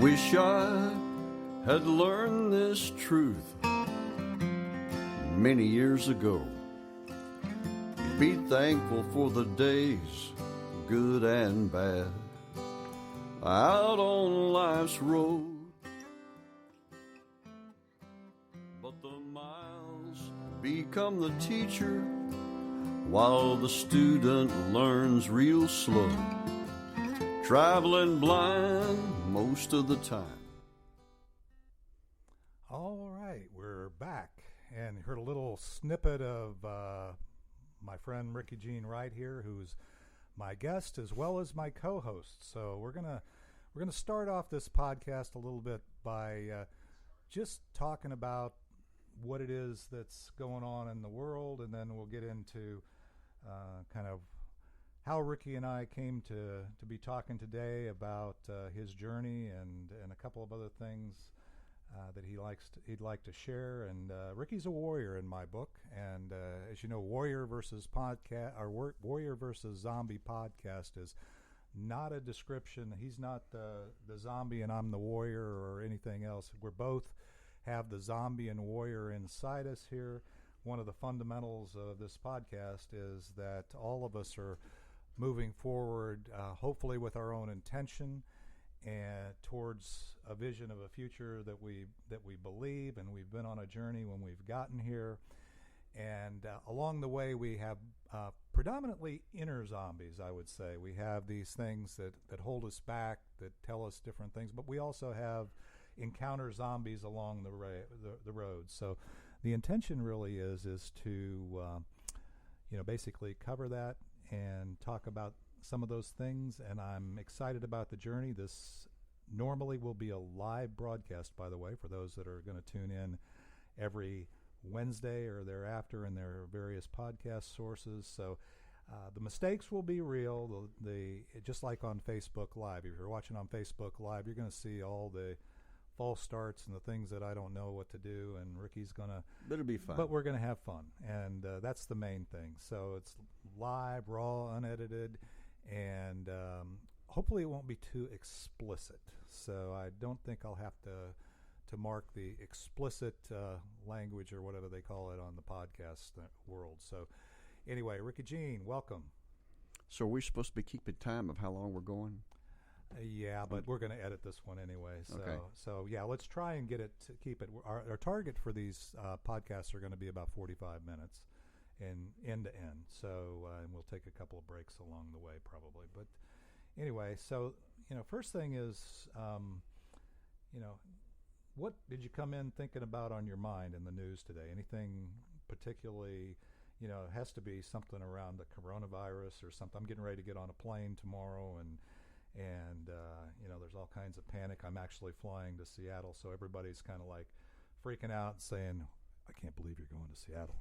wish I had learned this truth many years ago. Be thankful for the days, good and bad, out on life's road. But the miles become the teacher, while the student learns real slow, traveling blind most of the time. All right, we're back, and you heard a little snippet of my friend Rickey Wright here, who's my guest as well as my co-host. So we're gonna start off this podcast a little bit by just talking about what it is that's going on in the world, and then we'll get into kind of how Rickey and I came to be talking today about his journey and a couple of other things that he'd like to share. And Rickey's a warrior in my book, and as you know, Warrior versus Zombie podcast is not a description. He's not the zombie and I'm the warrior or anything else. We're both have the zombie and warrior inside us here. One of the fundamentals of this podcast is that all of us are moving forward, hopefully with our own intention and towards a vision of a future that we believe, and we've been on a journey when we've gotten here. And along the way, we have predominantly inner zombies, I would say. We have these things that hold us back, that tell us different things, but we also have encounter zombies along the road. So the intention really is to basically cover that and talk about some of those things, and I'm excited about the journey. This normally will be a live broadcast, by the way, for those that are going to tune in every Wednesday or thereafter in their various podcast sources. So the mistakes will be real. The just like on Facebook Live. If you're watching on Facebook Live, you're going to see all the false starts and the things that I don't know what to do, and Rickey's gonna. But it'll be fun. But we're gonna have fun, and that's the main thing. So it's live, raw, unedited, and hopefully it won't be too explicit. So I don't think I'll have to mark the explicit language or whatever they call it on the podcast world. So anyway, Rickey Jean, welcome. So are we supposed to be keeping time of how long we're going? Yeah, but we're going to edit this one anyway. So, okay. So yeah, let's try and keep it. Our target for these podcasts are going to be about 45 minutes, and end to end. So, and we'll take a couple of breaks along the way, probably. But anyway, so first thing is, what did you come in thinking about on your mind in the news today? Anything particularly? It has to be something around the coronavirus or something. I'm getting ready to get on a plane tomorrow, and there's all kinds of panic. I'm actually flying to Seattle, so everybody's kind of like freaking out, saying, "I can't believe you're going to Seattle."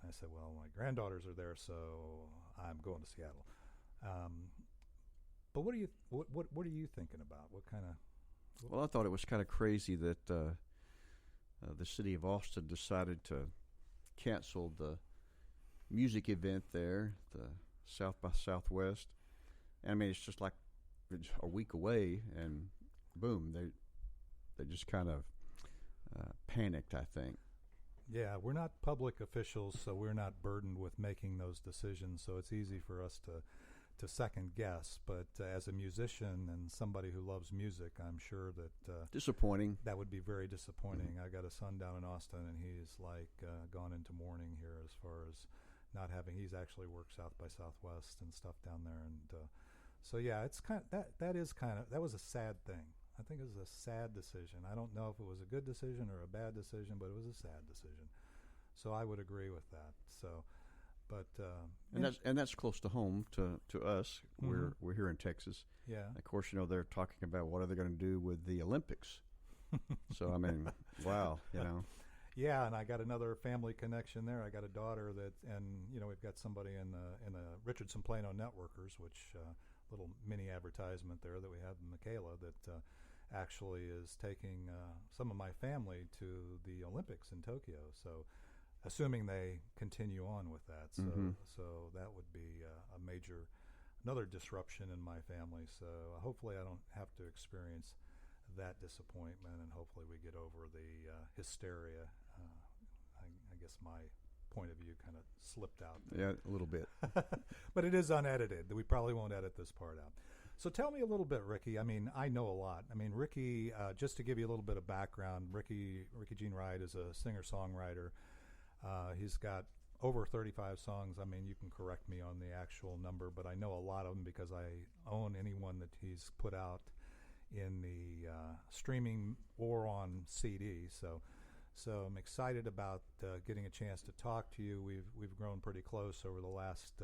And I said, "Well, my granddaughters are there, so I'm going to Seattle." But what are you thinking about? What kind of? Well, I thought it was kind of crazy that the city of Austin decided to cancel the music event there, the South by Southwest. And I mean, it's just like a week away, and boom, they just kind of panicked, I think. Yeah, we're not public officials, so we're not burdened with making those decisions, so it's easy for us to second guess. But as a musician and somebody who loves music, I'm sure that disappointing. That would be very disappointing. I got a son down in Austin, and he's like gone into mourning here as far as not having. He's actually worked South by Southwest and stuff down there, and so yeah, it's kind of, that was a sad thing. I think it was a sad decision. I don't know if it was a good decision or a bad decision, but it was a sad decision. So I would agree with that. So, but and that's close to home to us. Mm-hmm. We're here in Texas. Yeah. Of course, they're talking about what are they going to do with the Olympics. So I mean, wow, Yeah, and I got another family connection there. I got a daughter and we've got somebody in the Richardson Plano Networkers, which little mini advertisement there that we have, Michaela, that actually is taking some of my family to the Olympics in Tokyo. So, assuming they continue on with that, so that would be another disruption in my family. So hopefully I don't have to experience that disappointment, and hopefully we get over the hysteria. I guess my point of view kind of slipped out there. Yeah, a little bit. But it is unedited. We probably won't edit this part out. So tell me a little bit, Rickey. I mean, I know a lot. I mean, Rickey, just to give you a little bit of background, Rickey Gene Wright is a singer-songwriter. He's got over 35 songs. I mean, you can correct me on the actual number, but I know a lot of them because I own any one that he's put out in the streaming or on CD. So I'm excited about getting a chance to talk to you. We've grown pretty close over the last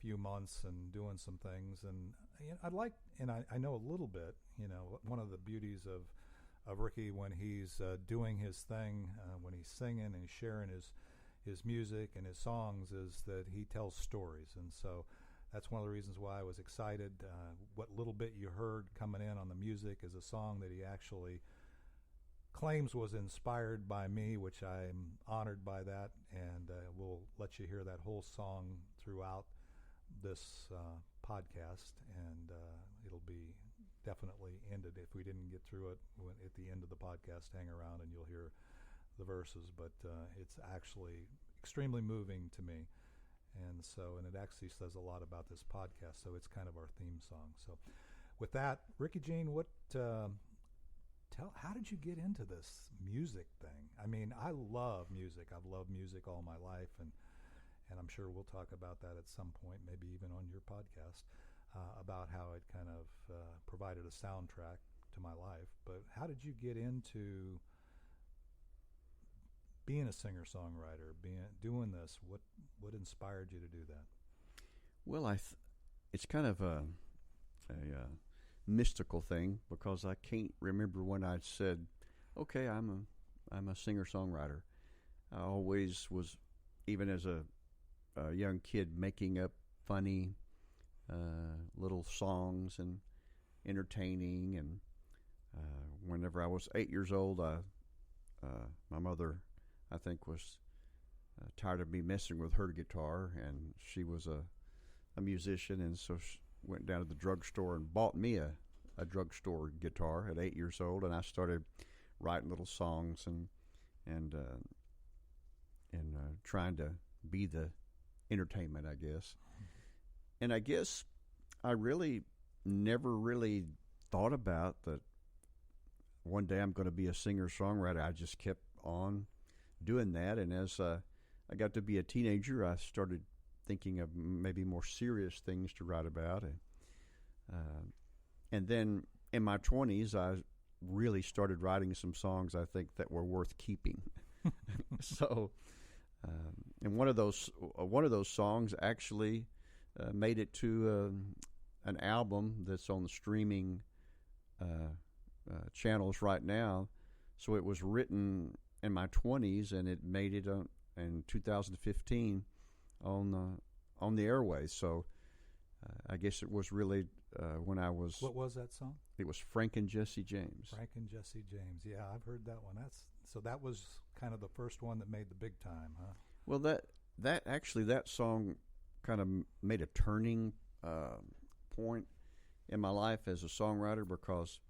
few months and doing some things. And I'd like, and I know a little bit. You know, one of the beauties of Rickey when he's doing his thing, when he's singing and he's sharing his music and his songs, is that he tells stories. And so that's one of the reasons why I was excited. What little bit you heard coming in on the music is a song that he actually claims was inspired by me, which I'm honored by that, and we'll let you hear that whole song throughout this podcast, and it'll be definitely ended. If we didn't get through it at the end of the podcast, hang around and you'll hear the verses, but it's actually extremely moving to me. And it actually says a lot about this podcast, so it's kind of our theme song. So with that, Rickey Gene, how did you get into this music thing? I mean, I love music. I've loved music all my life, and I'm sure we'll talk about that at some point, maybe even on your podcast, about how it kind of provided a soundtrack to my life. But how did you get into being a singer-songwriter, doing this? What inspired you to do that? Well, it's kind of a mystical thing, because I can't remember when I said, "Okay, I'm a singer-songwriter." I always was, even as a young kid, making up funny little songs and entertaining. And whenever I was 8 years old, my mother, I think, was tired of me messing with her guitar, and she was a musician, and so she went down to the drugstore and bought me a drugstore guitar at 8 years old, and I started writing little songs and trying to be the entertainment, I guess. And I guess I really never really thought about that one day I'm going to be a singer-songwriter. I just kept on doing that, and as I got to be a teenager, I started thinking of maybe more serious things to write about. And then in my 20s, I really started writing some songs I think that were worth keeping. So, and one of those songs actually made it to an album that's on the streaming channels right now. So it was written in my 20s, and it made it in 2015 on the airways. So I guess it was really when I was. What was that song? It was Frank and Jesse James. Frank and Jesse James. Yeah, I've heard that one. That was kind of the first one that made the big time, huh? Well, that song kind of made a turning point in my life as a songwriter, because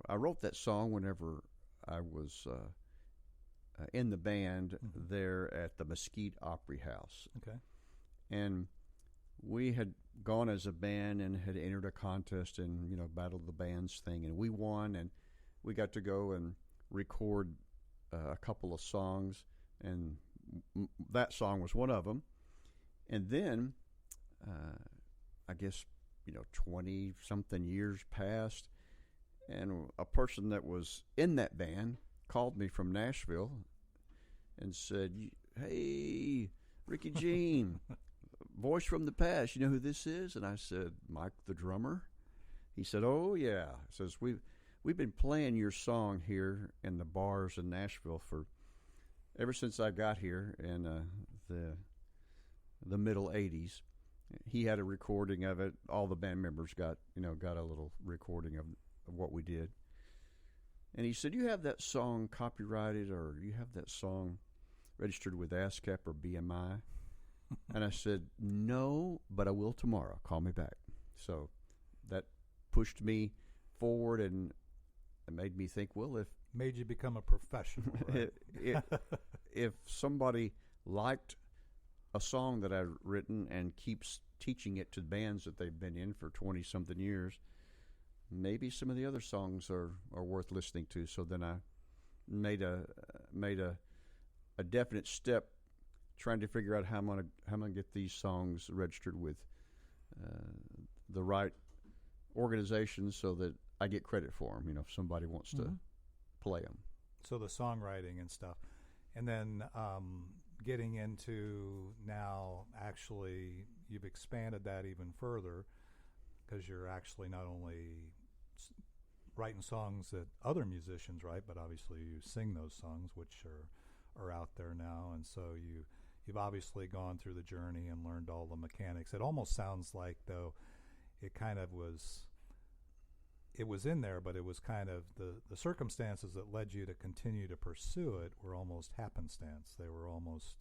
I wrote that song whenever I was in the band there at the Mesquite Opry House. Okay. And we had gone as a band and had entered a contest and, Battle of the Bands thing, and we won, and we got to go and record a couple of songs, and that song was one of them. And then, I guess, 20-something years passed, and a person that was in that band called me from Nashville and said, "Hey, Rickey Gene, voice from the past, you know who this is?" And I said, "Mike the drummer." He said, "Oh, yeah." He says, We've been playing your song here in the bars in Nashville ever since I got here in the middle 80s. He had a recording of it. All the band members got a little recording of what we did. And he said, "You have that song copyrighted, or you have that song registered with ASCAP or BMI?" And I said, "No, but I will tomorrow. Call me back." So that pushed me forward, and it made me think, well, Made you become a professional, right? if somebody liked a song that I've written and keeps teaching it to bands that they've been in for 20-something years, maybe some of the other songs are worth listening to. So then I made a definite step trying to figure out how I'm gonna get these songs registered with the right organization so that I get credit for them. If somebody wants to play them. So the songwriting and stuff, and then getting into now, actually, you've expanded that even further because you're actually not only writing songs that other musicians write, but obviously you sing those songs, which are out there now, and so you've obviously gone through the journey and learned all the mechanics. It almost sounds like, though, it kind of was. It was in there, but it was kind of the circumstances that led you to continue to pursue it were almost happenstance. They were almost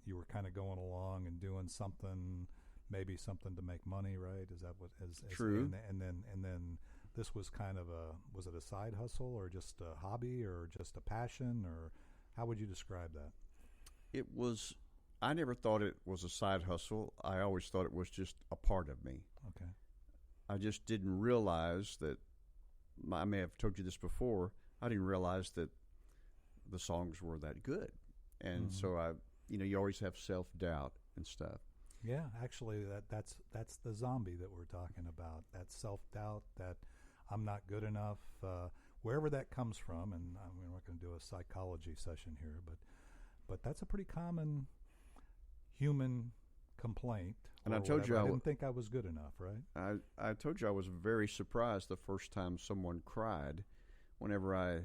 you were kind of going along and doing something, maybe something to make money, right? Is that what? True. And then this was kind of was it a side hustle or just a hobby or just a passion, or how would you describe that? It was. I never thought it was a side hustle. I always thought it was just a part of me. Okay. I just didn't realize that, I may have told you this before, I didn't realize that the songs were that good. And so you always have self-doubt and stuff. Yeah, actually that's the zombie that we're talking about. That self-doubt, that I'm not good enough, wherever that comes from. And we're not going to do a psychology session here, but that's a pretty common human complaint. And I told you I didn't think I was good enough, right? I told you I was very surprised the first time someone cried whenever I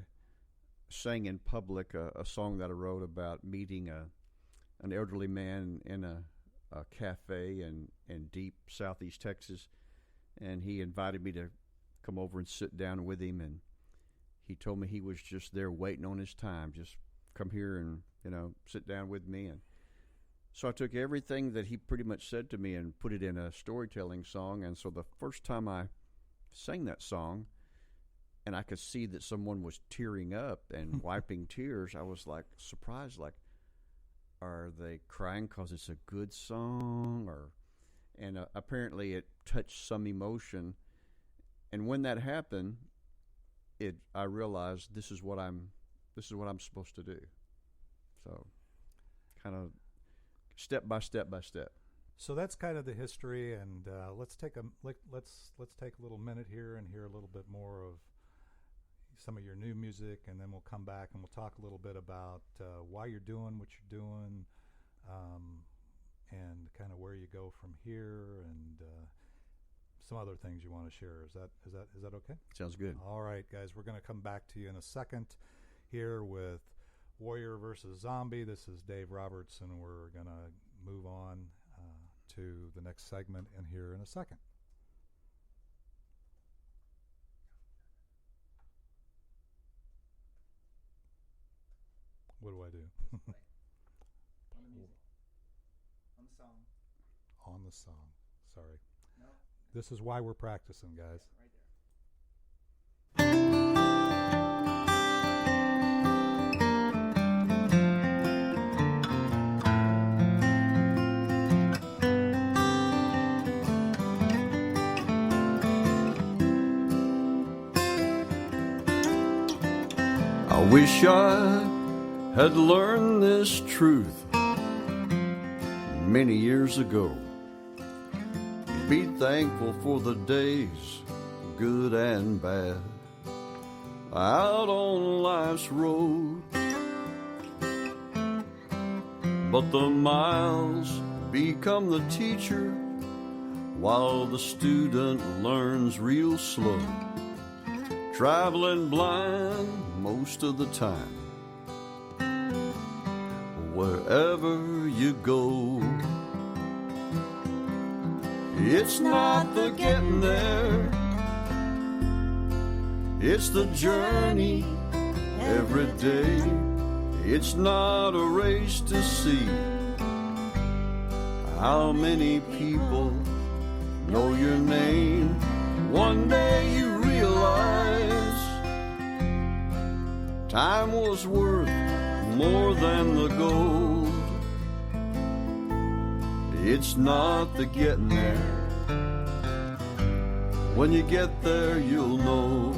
sang in public a song that I wrote about meeting an elderly man in a cafe in deep southeast Texas, and he invited me to come over and sit down with him, and he told me he was just there waiting on his time, just come here and sit down with me. And so I took everything that he pretty much said to me and put it in a storytelling song. And so the first time I sang that song and I could see that someone was tearing up and wiping tears, I was like surprised, like, are they crying because it's a good song? And apparently it touched some emotion. And when that happened, I realized this is what I'm supposed to do. So kind of step by step by step. So that's kind of the history, and let's take a little minute here and hear a little bit more of some of your new music, and then we'll come back and we'll talk a little bit about why you're doing what you're doing, and kind of where you go from here, and some other things you want to share. Is that okay? Sounds good. All right, guys, we're going to come back to you in a second here with Warrior versus Zombie. This is Dave Roberts, and we're going to move on to the next segment and here in a second. What do I do? On the music. On the song. On the song. Sorry. No. This is why we're practicing, guys. Right there. I wish I had learned this truth many years ago. Be thankful for the days, good and bad, out on life's road. But the miles become the teacher, while the student learns real slow, traveling blind most of the time. Wherever you go, it's not the getting there, it's the journey every day. It's not a race to see how many people know your name. One day you realize time was worth more than the gold. It's not the getting there. When you get there, you'll know.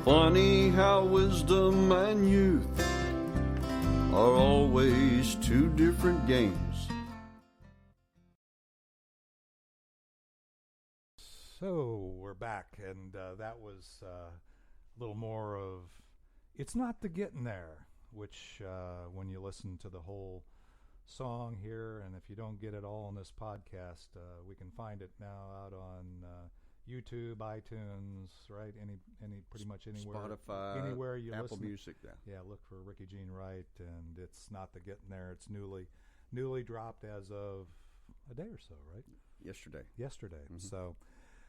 Funny how wisdom and youth are always two different games. So we're back, and that was a little more of It's Not the Getting There, which when you listen to the whole song here, and if you don't get it all on this podcast, we can find it now out on YouTube, iTunes, right? Any pretty much anywhere. Spotify, anywhere you Apple listen. Music. Yeah, look for Rickey Gene Wright, and It's Not the Getting There. It's newly dropped as of a day or so, right? Yesterday. Mm-hmm.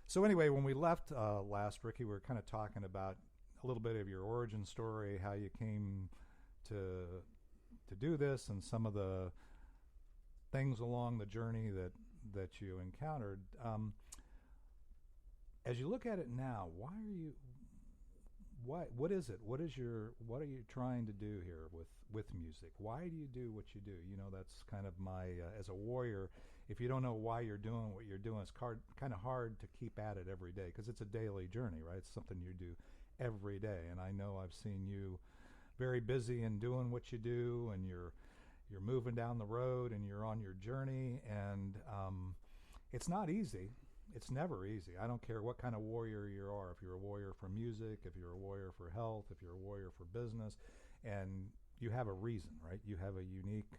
So anyway, when we left last, Rickey, we were kind of talking about a little bit of your origin story, how you came to do this, and some of the things along the journey that you encountered. As you look at it now, what is it? What are you trying to do here with music? Why do you do what you do? You know, that's kind of my, as a warrior, if you don't know why you're doing what you're doing, it's kind of hard to keep at it every day, because it's a daily journey, right? It's something you do every day. And I know I've seen you very busy in doing what you do, and you're moving down the road, and you're on your journey, and it's not easy. It's never easy. I don't care what kind of warrior you are. If you're a warrior for music, if you're a warrior for health, if you're a warrior for business, and you have a reason, right? You have a unique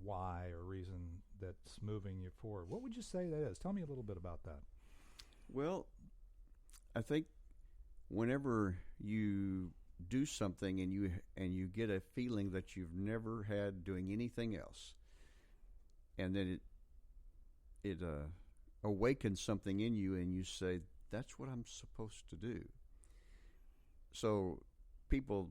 why or reason that's moving you forward. What would you say that is? Tell me a little bit about that. Well, I think whenever you do something and you get a feeling that you've never had doing anything else, and then it awakens something in you, and you say, that's what I'm supposed to do. So people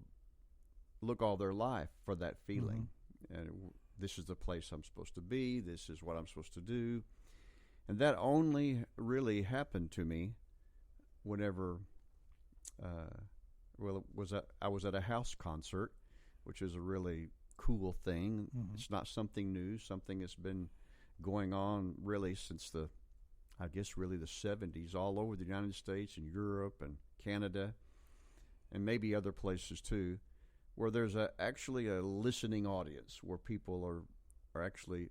look all their life for that feeling. Mm-hmm. And this is the place I'm supposed to be. This is what I'm supposed to do. And that only really happened to me whenever I was at a house concert, which is a really cool thing. Mm-hmm. It's not something new, something that's been going on really since the 70s, all over the United States and Europe and Canada and maybe other places too, where there's actually a listening audience, where people are actually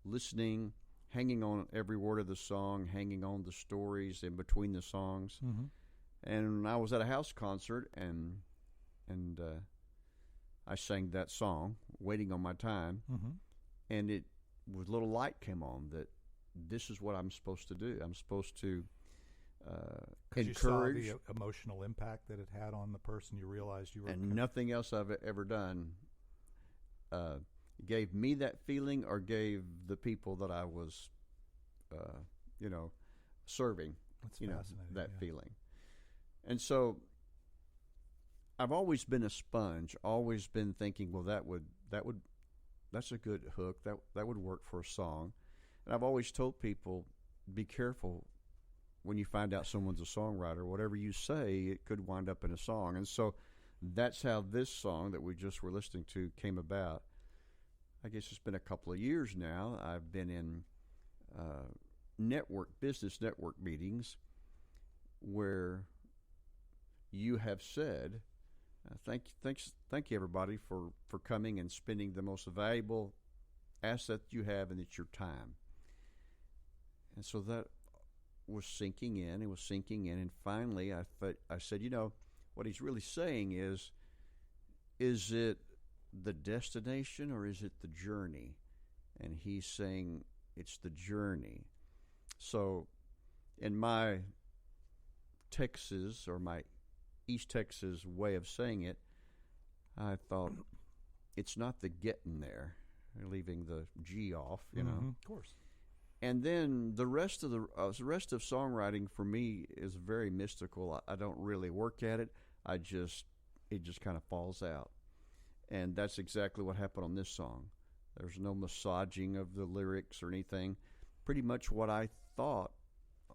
listening, hanging on every word of the song, hanging on the stories in between the songs. Mm-hmm. And I was at a house concert, and I sang that song, Waiting on My Time, mm-hmm. and it was a little light came on that this is what I'm supposed to do. I'm supposed to encourage. You saw the emotional impact that it had on the person. You realized you were. And nothing else I've ever done gave me that feeling, or gave the people that I was, serving, that feeling. And so I've always been a sponge, always been thinking, well, that's a good hook. That would work for a song. And I've always told people, be careful when you find out someone's a songwriter. Whatever you say, it could wind up in a song. And so that's how this song that we just were listening to came about. I guess it's been a couple of years now. I've been in business network meetings where you have said, thank you everybody for coming and spending the most valuable asset you have, and it's your time. And so that was sinking in. It was sinking in, and finally I said, what he's really saying is it the destination or is it the journey? And he's saying it's the journey. So in my Texas, or my East Texas way of saying it, I thought it's not the getting there, leaving the G off, mm-hmm. Of course. And then the rest of songwriting for me is very mystical. I don't really work at it. It just kind of falls out. And that's exactly what happened on this song. There's no massaging of the lyrics or anything. Pretty much what I thought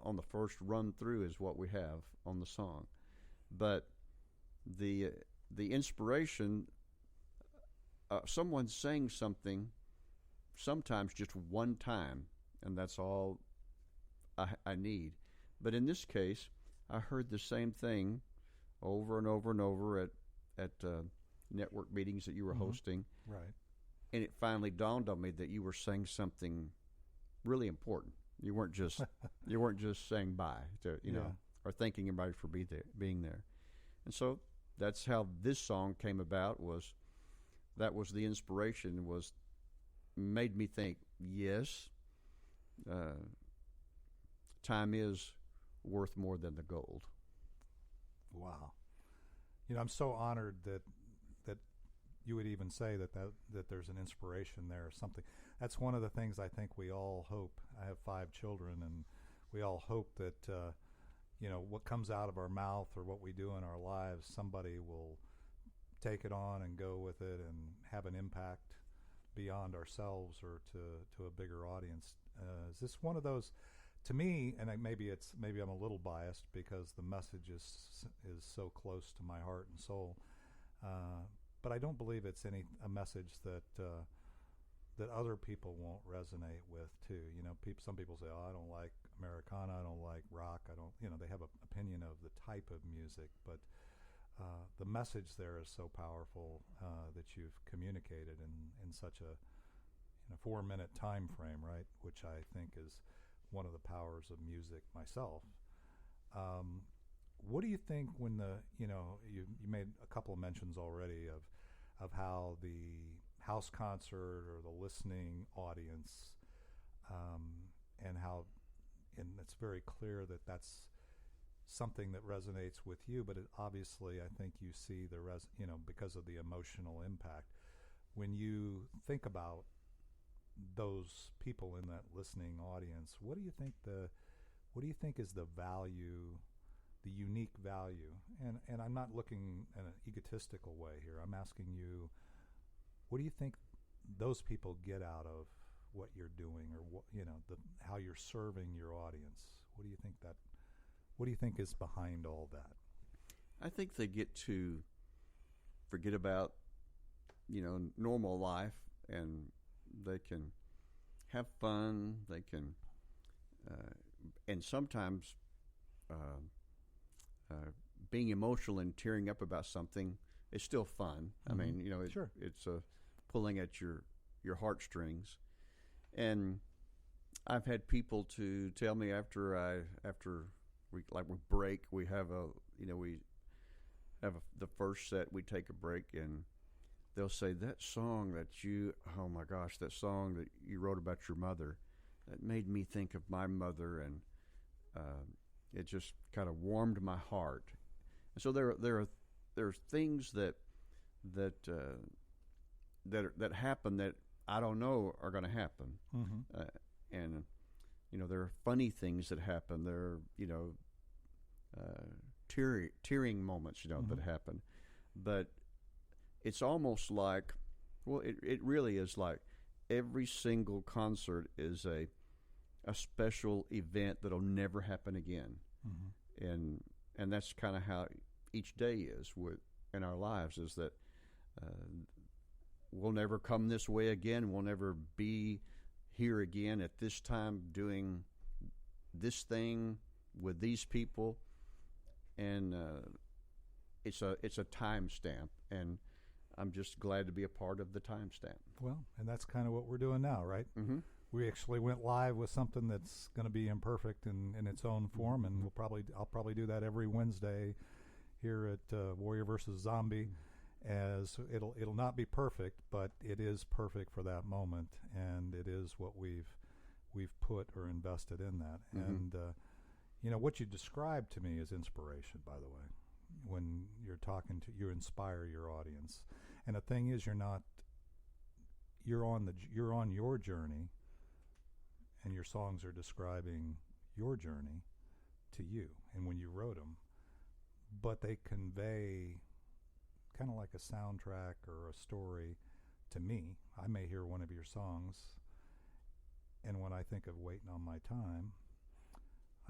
on the first run through is what we have on the song, but the inspiration, someone saying something, sometimes just one time, and that's all I need. But in this case, I heard the same thing over and over and over at network meetings that you were hosting, Right. and it finally dawned on me that you were saying something really important. You weren't just saying bye to or thanking everybody for being there. And so that's how this song came about. That was the inspiration. Made me think. Yes, time is worth more than the gold. Wow. I'm so honored that you would even say that there's an inspiration there or something. That's one of the things I think we all hope. I have 5 children, and we all hope that what comes out of our mouth or what we do in our lives, somebody will take it on and go with it and have an impact beyond ourselves or to a bigger audience. Is this one of those? To me, and maybe I'm a little biased because the message is so close to my heart and soul, but I don't believe it's a message that other people won't resonate with too. Some people say, "Oh, I don't like Americana, I don't like rock, I don't." They have an opinion of the type of music, but the message there is so powerful that you've communicated in such a 4-minute time frame, right? Which I think is one of the powers of music myself. What do you think when you made a couple of mentions already of how the house concert or the listening audience, and it's very clear that that's something that resonates with you, but obviously I think you see because of the emotional impact. When you think about those people in that listening audience, what do you think is the value, the unique value? And I'm not looking in an egotistical way here. I'm asking you, what do you think those people get out of what you're doing, or how you're serving your audience? What do you think is behind all that? I think they get to forget about normal life, and they can have fun. They can, and sometimes being emotional and tearing up about something is still fun. Mm-hmm. I mean, Sure. It's pulling at your heartstrings, and I've had people to tell me after we break, we have the first set, we take a break, and they'll say, that song that song that you wrote about your mother, that made me think of my mother, and it just kind of warmed my heart. And so there are things that happen that I don't know are going to happen, Mm-hmm. and there are funny things that happen. There are tearing moments Mm-hmm. that happen, but it's almost like, it really is like every single concert is a special event that'll never happen again. Mm-hmm. And that's kind of how each day is in our lives, is that we'll never come this way again. We'll never be here again at this time doing this thing with these people, and it's a time stamp, and I'm just glad to be a part of the time stamp. Well, and that's kind of what we're doing now, right? Mm-hmm. We actually went live with something that's going to be imperfect in its own form, and I'll probably do that every Wednesday here at Warrior versus Zombie. As it'll not be perfect, but it is perfect for that moment, and it is what we've put or invested in that. Mm-hmm. And what you described to me is inspiration, by the way. When you're talking you inspire your audience, and the thing is, you're on your journey, and your songs are describing your journey to you, and when you wrote them, but they convey kind of like a soundtrack or a story to me. I may hear one of your songs, and when I think of Waiting on My Time,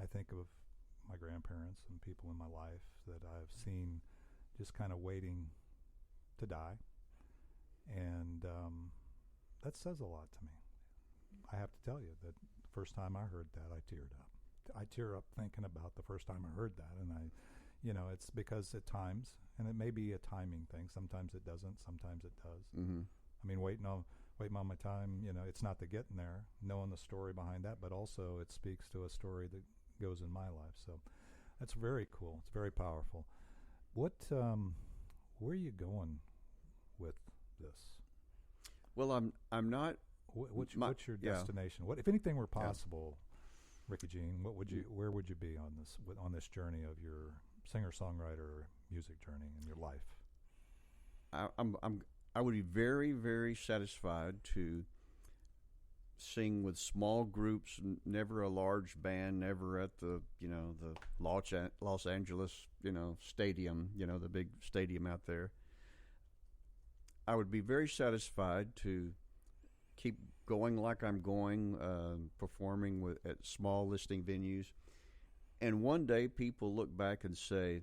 I think of my grandparents and people in my life that I've seen just kind of waiting to die. And that says a lot to me. I have to tell you that the first time I heard that, I teared up. I tear up thinking about the first time I heard that, and it's because at times, and it may be a timing thing. Sometimes it doesn't. Sometimes it does. Mm-hmm. I mean, waiting on my time. It's not the getting there, knowing the story behind that, but also it speaks to a story that goes in my life. So that's very cool. It's very powerful. What, where are you going with this? Well, I'm not. What's your destination? What, if anything were possible, Rickey Jean? Where would you be on this journey of your singer-songwriter music journey in your life? I would be very, very satisfied to sing with small groups, never a large band, never at the Los Angeles stadium, the big stadium out there. I would be very satisfied to keep going like I'm going, performing at small listening venues, and one day people look back and say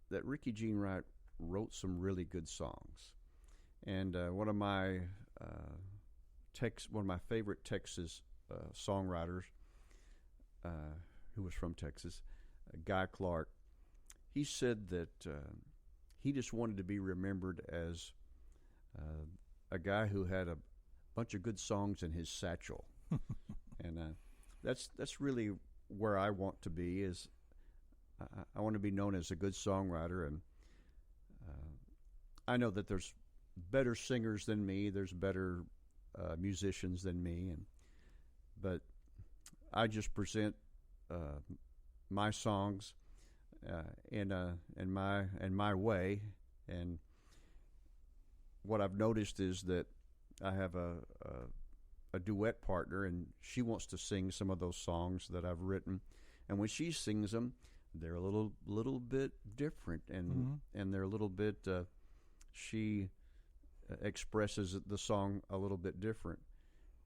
that Rickey Jean Wright wrote some really good songs. And one of my favorite Texas songwriters, who was from Texas, Guy Clark, he said that he just wanted to be remembered as a guy who had a bunch of good songs in his satchel. And that's really where I want to be. Is I want to be known as a good songwriter, and I know that there's better singers than me. There's better musicians than me, but I just present my songs in my way. And what I've noticed is that I have a duet partner, and she wants to sing some of those songs that I've written. And when she sings them, they're a little bit different, and they're a little bit. She expresses the song a little bit different,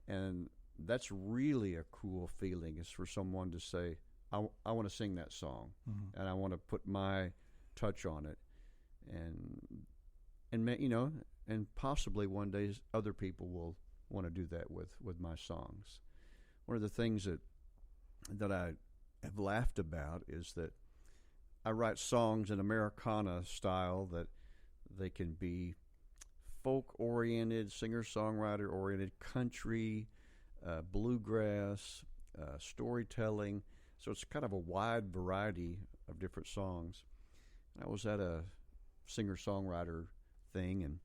and that's really a cool feeling. Is for someone to say, "I want to sing that song, and I want to put my touch on it," and possibly one day other people will want to do that with my songs. One of the things that I have laughed about is that I write songs in Americana style that they can be folk-oriented, singer-songwriter-oriented, country, bluegrass, storytelling. So it's kind of a wide variety of different songs. And I was at a singer-songwriter thing, and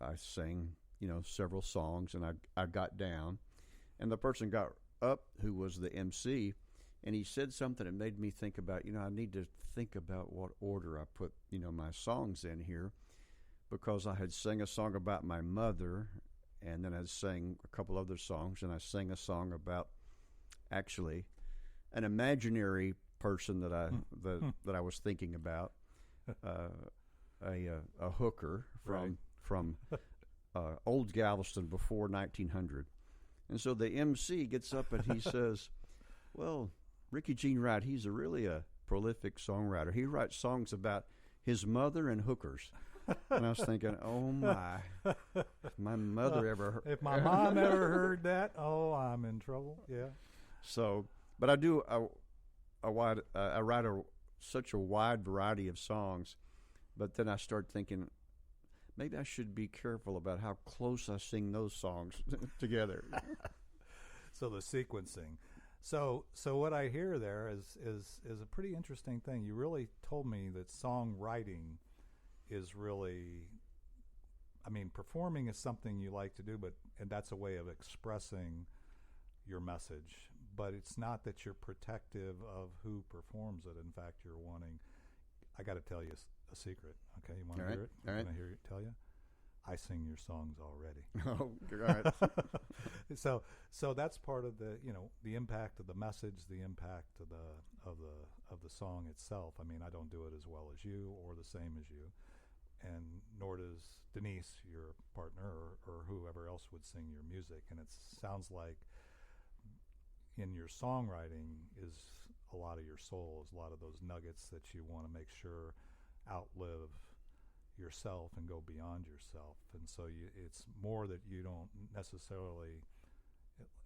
I sang, several songs, and I got down, and the person got up who was the MC, and he said something that made me think about, I need to think about what order I put, my songs in here, because I had sang a song about my mother, and then I sang a couple other songs, and I sang a song about actually an imaginary person that I was thinking about, a hooker from old Galveston before 1900. And so the MC gets up and he says, well, Rickey Jean Wright, he's really a prolific songwriter. He writes songs about his mother and hookers. And I was thinking, oh my, if my mother if my mom ever heard that, I'm in trouble. Yeah. So, but I do I write such a wide variety of songs, but then I start thinking, maybe I should be careful about how close I sing those songs together. So the sequencing. So what I hear there is a pretty interesting thing. You really told me that songwriting is really, performing is something you like to do, and that's a way of expressing your message. But it's not that you're protective of who performs it. In fact, you're wanting. I got to tell you a secret. Okay, you want to hear it? All right. Want to hear it? Tell you? I sing your songs already. Oh, all right. So that's part of the impact of the message, the impact of the song itself. I don't do it as well as you or the same as you, and nor does Denise, your partner, or whoever else would sing your music. And it sounds like in your songwriting is a lot of your soul, is a lot of those nuggets that you want to make sure outlive yourself and go beyond yourself. And so it's more that you don't necessarily,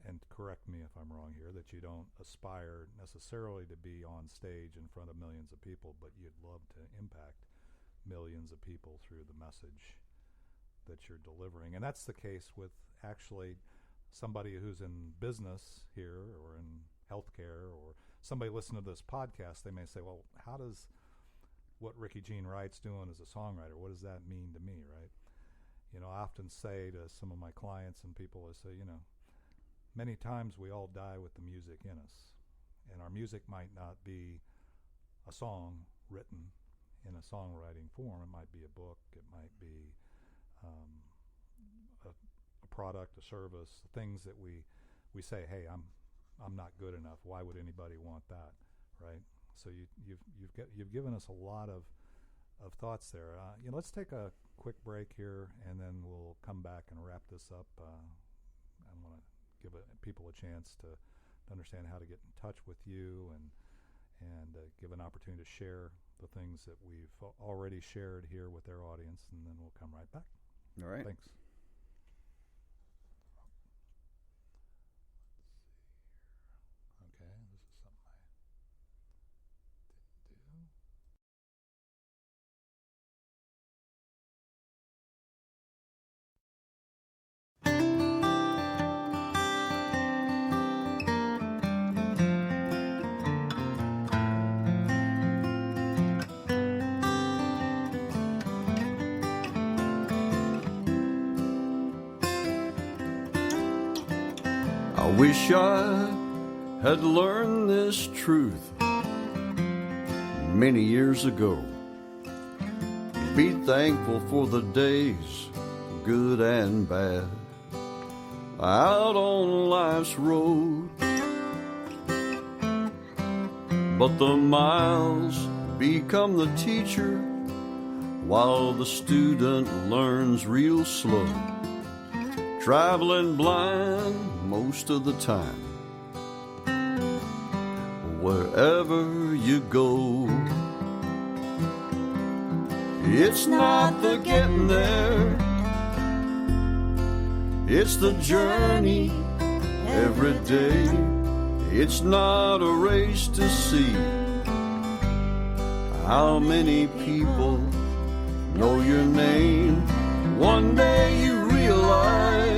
and correct me if I'm wrong here, that you don't aspire necessarily to be on stage in front of millions of people, but you'd love to impact millions of people through the message that you're delivering. And that's the case with actually somebody who's in business here or in healthcare, or somebody listening to this podcast. They may say, well, how does what Rickey Gene Wright's doing as a songwriter, what does that mean to me, right? You know, I often say to some of my clients and people, I say, you know, many times we all die with the music in us. And our music might not be a song written in a songwriting form. It might be a book. It might be a product, a service, things that we say, hey, I'm not good enough. Why would anybody want that, right? So you've given us a lot of thoughts there. You know, let's take a quick break here, and then we'll come back and wrap this up. I want to give people a chance to understand how to get in touch with you, and give an opportunity to share the things that we've already shared here with their audience, and then we'll come right back. All right. Thanks. Okay, this is something I didn't do. I wish I had learned this truth many years ago. Be thankful for the days, good and bad, out on life's road. But the miles become the teacher, while the student learns real slow, traveling blind most of the time. Wherever you go, it's not the getting there, it's the journey every day. It's not a race to see how many people know your name. One day you realize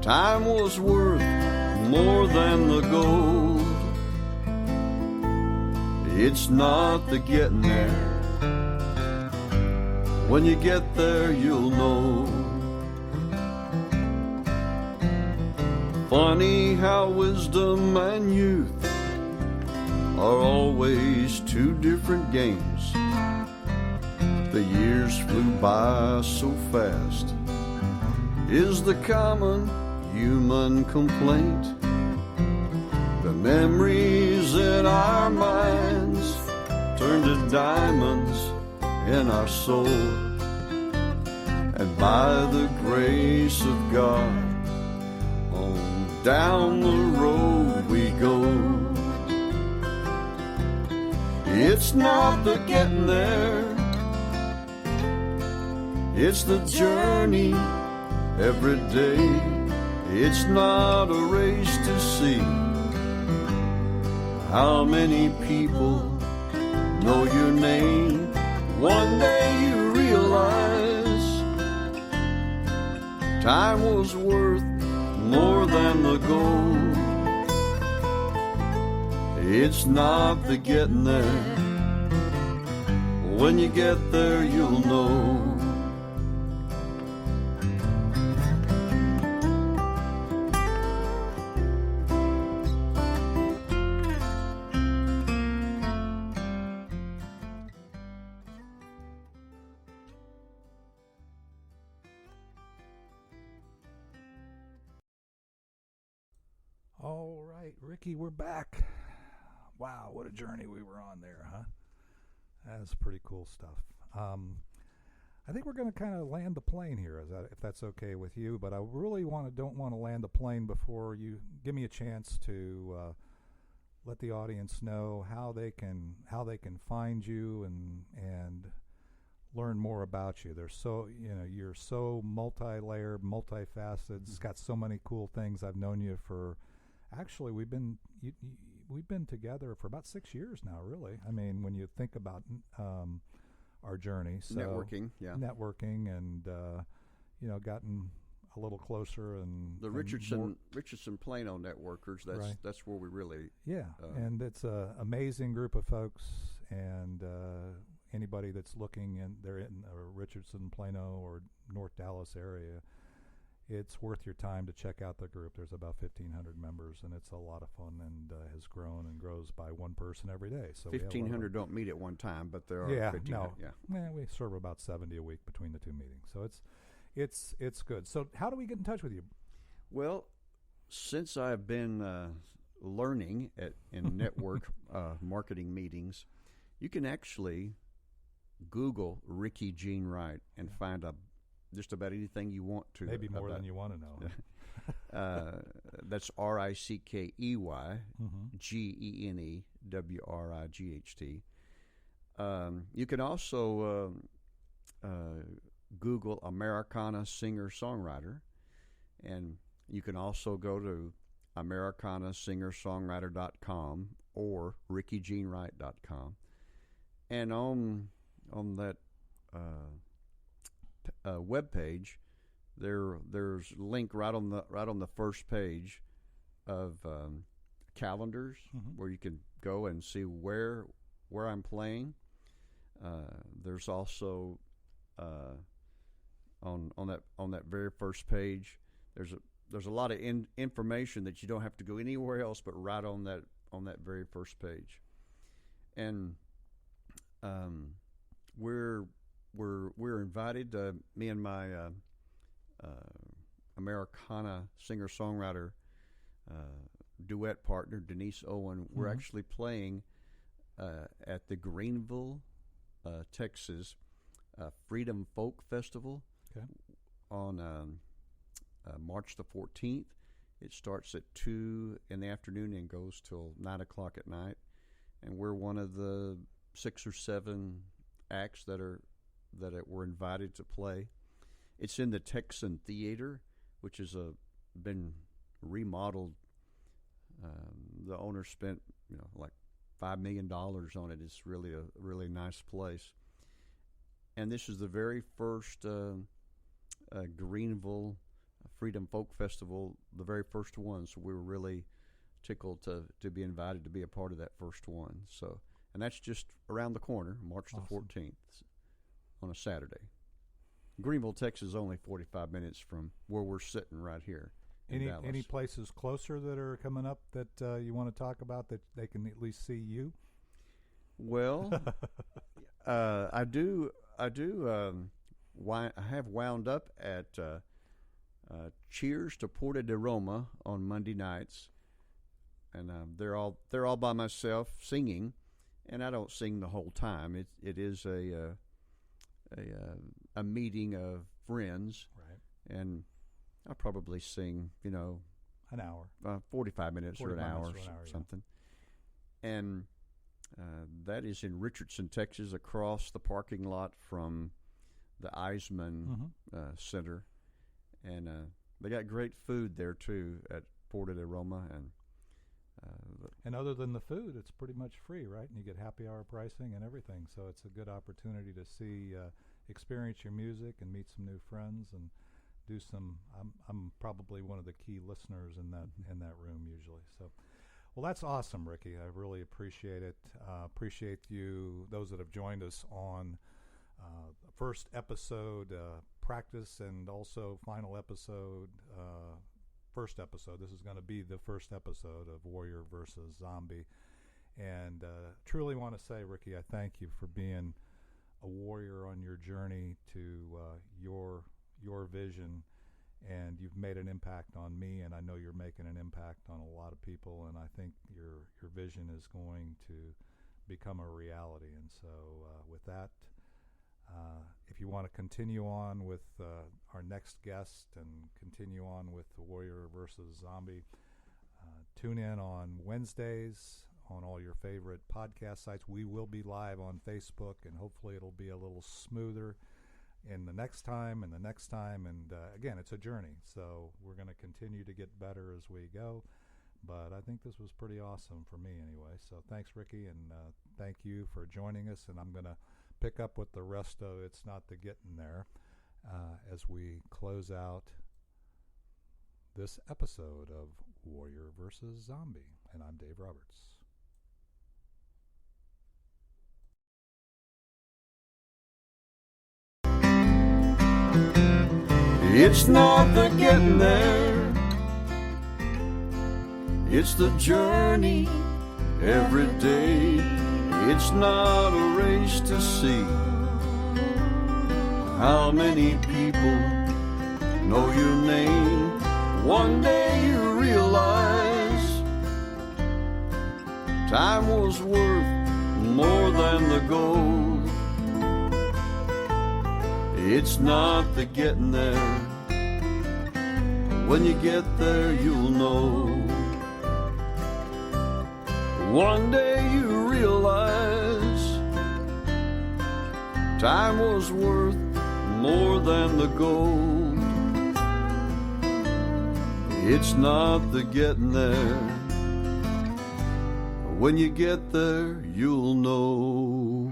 time was worth more than the gold. It's not the getting there, when you get there you'll know. Funny how wisdom and youth are always two different games. The years flew by so fast, is the common human complaint. The memories in our minds turn to diamonds in our soul, and by the grace of God, on down the road we go. It's not the getting there, it's the journey every day. It's not a race to see how many people know your name. One day you realize time was worth more than the gold. It's not the getting there, when you get there you'll know. All right, Rickey, we're back. Wow, what a journey we were on there, huh? That's pretty cool stuff. I think we're going to kind of land the plane here, if that's okay with you. But I really don't want to land the plane before you give me a chance to let the audience know how they can find you and learn more about you. There's you're so multi-layered, multifaceted. It's got so many cool things. I've known you for, actually, we've been together for about 6 years now. Really, I mean, when you think about our journey, so networking, and gotten a little closer, and the Richardson Plano networkers. That's where we really and it's a amazing group of folks, and anybody that's looking they're in Richardson, Plano, or North Dallas area, it's worth your time to check out the group. There's about 1,500 members, and it's a lot of fun, and has grown and grows by one person every day. So 1,500 don't meet at one time, but there are 1,500. We serve about 70 a week between the two meetings, so it's good. So how do we get in touch with you? Well, since I've been learning in network marketing meetings, you can actually Google Rickey Gene Wright and find just about anything you want to. Maybe more than you want to know. That's Rickey GeneWright. You can also Google Americana singer-songwriter, and you can also go to AmericanaSingerSongwriter.com or RickeyGeneWright.com, and on that web page, there's a link right on the first page of calendars, where you can go and see where I'm playing. There's also on that very first page, there's a lot of information that you don't have to go anywhere else but right on that very first page. And we're invited, me and my Americana singer-songwriter duet partner Denise Owen. We're actually playing at the Greenville, Texas Freedom Folk Festival on March the 14th. It starts at 2 in the afternoon and goes till 9 o'clock at night. And we're one of the 6 or 7 acts that were invited to play. It's in the Texan Theater, which has been remodeled. The owner spent like $5 million on it. It's really a really nice place. And this is the very first Greenville Freedom Folk Festival, the very first one. So we were really tickled to be invited to be a part of that first one. So, and that's just around the corner, March the 14th, on a Saturday. Greenville, Texas is only 45 minutes from where we're sitting right here. Any places closer that are coming up that you want to talk about that they can at least see you? Well, I do. I have wound up at Cheers to Porta de Roma on Monday nights, and they're all by myself singing, and I don't sing the whole time. It is a meeting of friends, right? And I probably sing, an hour, 45 minutes or an hour, something. Yeah. And that is in Richardson, Texas, across the parking lot from the Eisman Center. And they got great food there, too, at Porta de Roma. And other than the food, it's pretty much free, right? And you get happy hour pricing and everything. So it's a good opportunity to experience your music and meet some new friends and do some. I'm probably one of the key listeners in that room usually. So, well, that's awesome, Rickey. I really appreciate it. Appreciate you, those that have joined us on the first episode, practice, and also final episode. First episode. This is going to be the first episode of Warrior versus Zombie, and truly want to say, Rickey, I thank you for being a warrior on your journey to your vision, and you've made an impact on me, and I know you're making an impact on a lot of people, and I think your vision is going to become a reality. And so with that, If you want to continue on with our next guest and continue on with the Warrior versus Zombie, tune in on Wednesdays on all your favorite podcast sites. We will be live on Facebook, and hopefully it'll be a little smoother in the next time and the next time. And again, it's a journey, so we're going to continue to get better as we go. But I think this was pretty awesome for me anyway. So thanks, Rickey, and thank you for joining us. And I'm going to pick up with the rest of It's Not the Getting There as we close out this episode of Warrior versus Zombie. And I'm Dave Roberts. It's not the getting there, it's the journey every day. It's not a race to see how many people know your name. One day you realize time was worth more than the gold. It's not the getting there. When you get there, you'll know. One day you realize time was worth more than the gold. It's not the getting there. When you get there, you'll know.